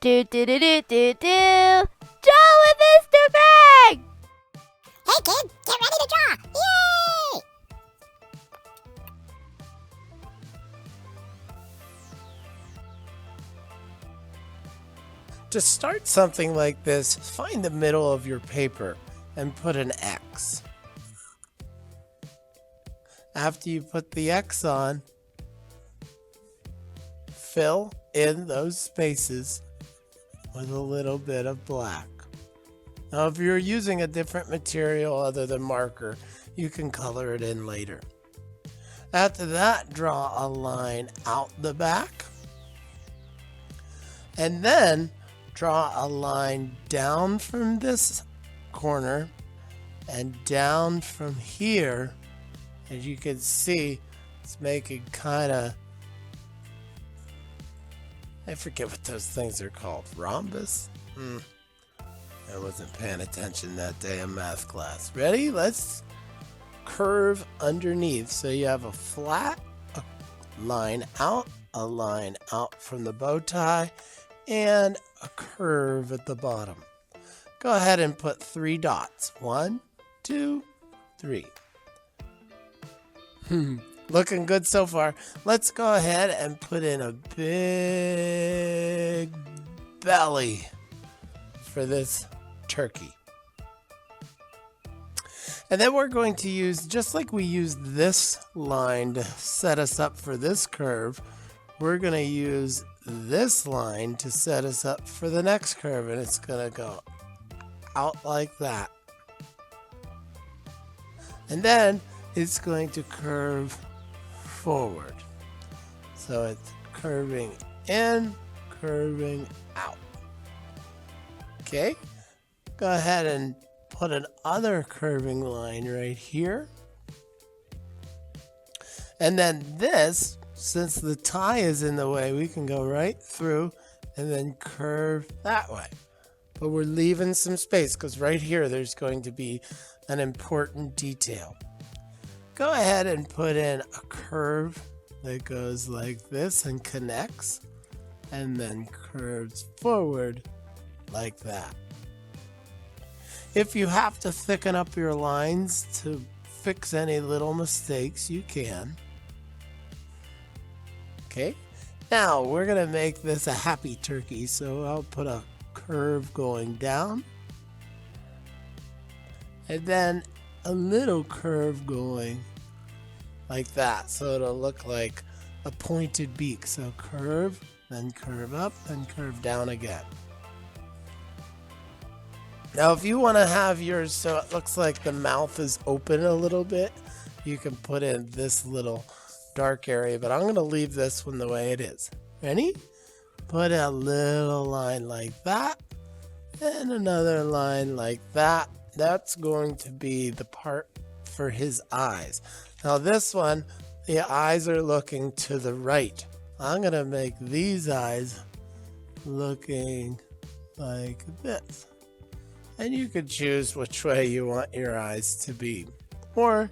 Do do do do do do. Draw with Mr. Greg! Hey kid, get ready to draw! Yay! To start something like this, find the middle of your paper and put an X. After you put the X on, fill in those spaces with a little bit of black. Now, if you're using a different material other than marker, you can color it in later. After that, draw a line out the back. And then draw a line down from this corner and down from here. As you can see, it's making kind of, I forget what those things are called. Rhombus? I wasn't paying attention that day in math class. Ready? Let's curve underneath. So you have a flat line out, a line out from the bow tie, and a curve at the bottom. Go ahead and put 3 dots. 1, 2, 3. Looking good so far. Let's go ahead and put in a big belly for this turkey. And then we're going to use, just like we used this line to set us up for this curve, we're going to use this line to set us up for the next curve, and it's going to go out like that. And then it's going to curve forward. So it's curving in, curving out. Okay, go ahead and put another curving line right here. And then this, since the tie is in the way, we can go right through and then curve that way. But we're leaving some space because right here there's going to be an important detail. Go ahead and put in a curve that goes like this and connects, and then curves forward like that. If you have to thicken up your lines to fix any little mistakes, you can. Okay, now we're going to make this a happy turkey, so I'll put a curve going down, and then a little curve going like that, so it'll look like a pointed beak. So curve, then curve up, then curve down again. Now if you want to have yours so it looks like the mouth is open a little bit, you can put in this little dark area, but I'm going to leave this one the way it is. Ready? Put a little line like that, and another line like that. That's going to be the part for his eyes. Now this one, the eyes are looking to the right. I'm going to make these eyes looking like this. And you could choose which way you want your eyes to be. Or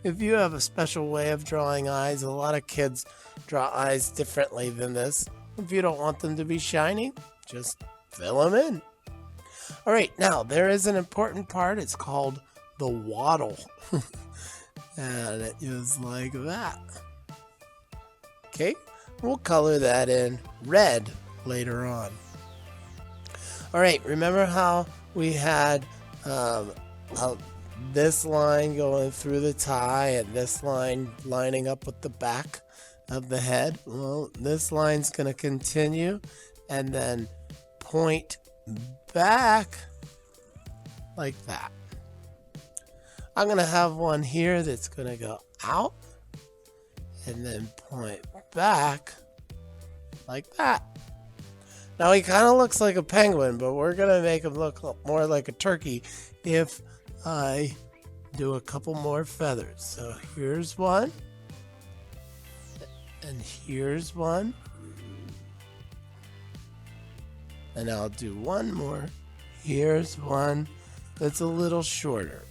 if you have a special way of drawing eyes, a lot of kids draw eyes differently than this. If you don't want them to be shiny, just fill them in. All right, now there is an important part. It's called the waddle. And it is like that. Okay, we'll color that in red later on. All right, remember how we had this line going through the tie and this line lining up with the back of the head? Well, this line's going to continue and then point back like that. I'm going to have one here that's going to go out and then point back like that. Now he kind of looks like a penguin, but we're going to make him look more like a turkey if I do a couple more feathers. So here's one, and here's one, and I'll do one more. Here's one that's a little shorter.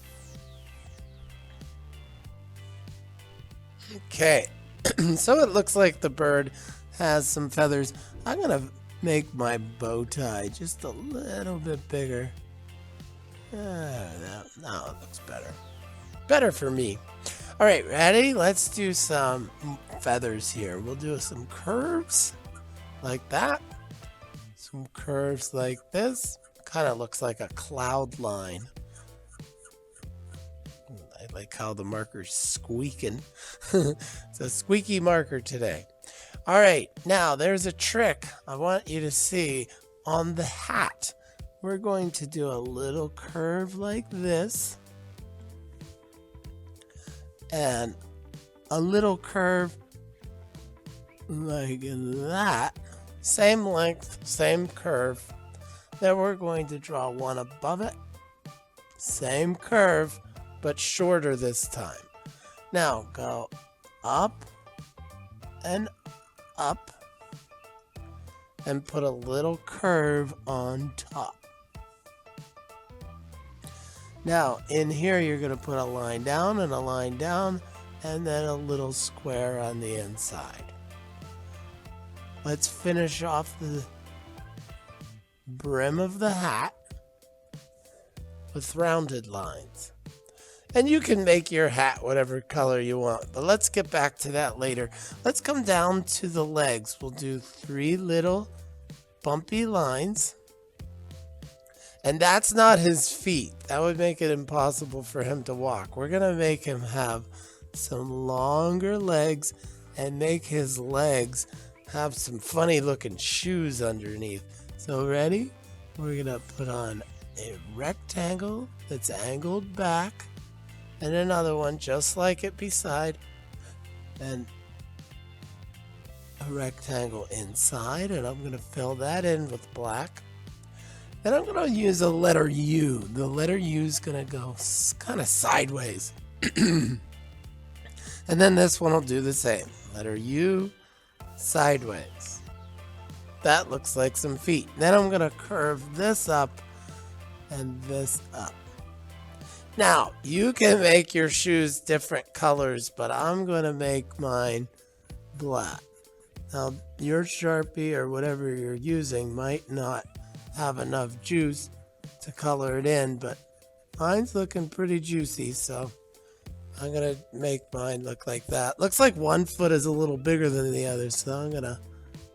Okay, so it looks like the bird has some feathers. I'm going to make my bow tie just a little bit bigger. Now it looks better. Better for me. All right, ready? Let's do some feathers here. We'll do some curves like that. Some curves like this. Kind of looks like a cloud line. I like how the marker's squeaking. It's a squeaky marker today. All right, now there's a trick I want you to see on the hat. We're going to do a little curve like this. And a little curve like that. Same length, same curve. Then we're going to draw one above it. Same curve, but shorter this time. Now go up and up and put a little curve on top. Now in here you're going to put a line down and a line down and then a little square on the inside. Let's finish off the brim of the hat with rounded lines. And you can make your hat whatever color you want, but let's get back to that later. Let's come down to the legs. We'll do 3 little bumpy lines. And that's not his feet. That would make it impossible for him to walk. We're going to make him have some longer legs and make his legs have some funny looking shoes underneath. So ready? We're going to put on a rectangle that's angled back and another one just like it beside, and a rectangle inside, and I'm going to fill that in with black. Then I'm going to use a letter U. The letter U is going to go kind of sideways. And then this one will do the same. Letter U, sideways. That looks like some feet. Then I'm going to curve this up and this up. Now, you can make your shoes different colors, but I'm going to make mine black. Now, your Sharpie or whatever you're using might not have enough juice to color it in, but mine's looking pretty juicy, so I'm going to make mine look like that. Looks like one foot is a little bigger than the other, so I'm going to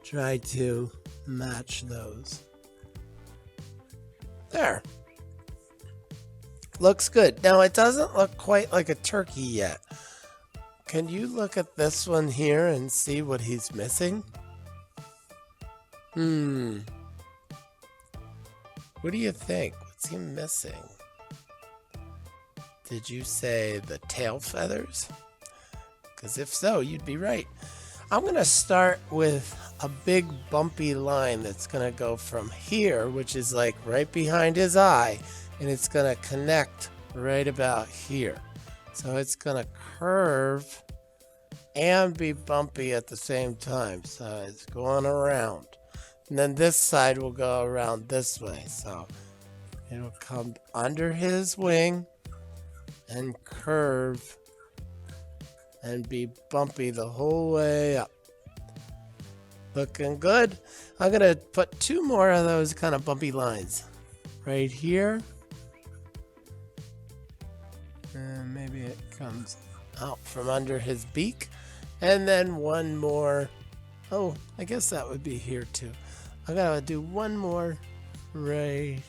try to match those. There. Looks good. Now, it doesn't look quite like a turkey yet. Can you look at this one here and see what he's missing? What do you think? What's he missing? Did you say the tail feathers? Because if so, you'd be right. I'm going to start with a big bumpy line that's going to go from here, which is like right behind his eye, and it's going to connect right about here. So it's going to curve and be bumpy at the same time. So it's going around. And then this side will go around this way. So it'll come under his wing and curve and be bumpy the whole way up. Looking good. I'm going to put 2 more of those kind of bumpy lines right here. And maybe it comes out from under his beak. And then one more. Oh, I guess that would be here too. I'm going to do one more right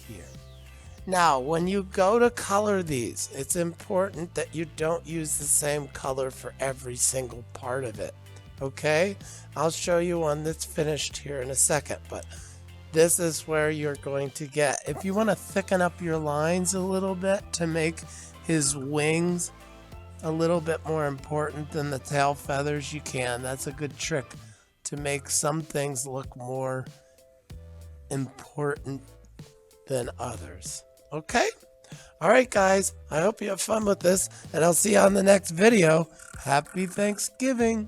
here. Now, when you go to color these, it's important that you don't use the same color for every single part of it. Okay? I'll show you one that's finished here in a second, but this is where you're going to get. If you want to thicken up your lines a little bit to make his wings a little bit more important than the tail feathers, you can. That's a good trick to make some things look more important than others. Okay? All right, guys. I hope you have fun with this, and I'll see you on the next video. Happy Thanksgiving.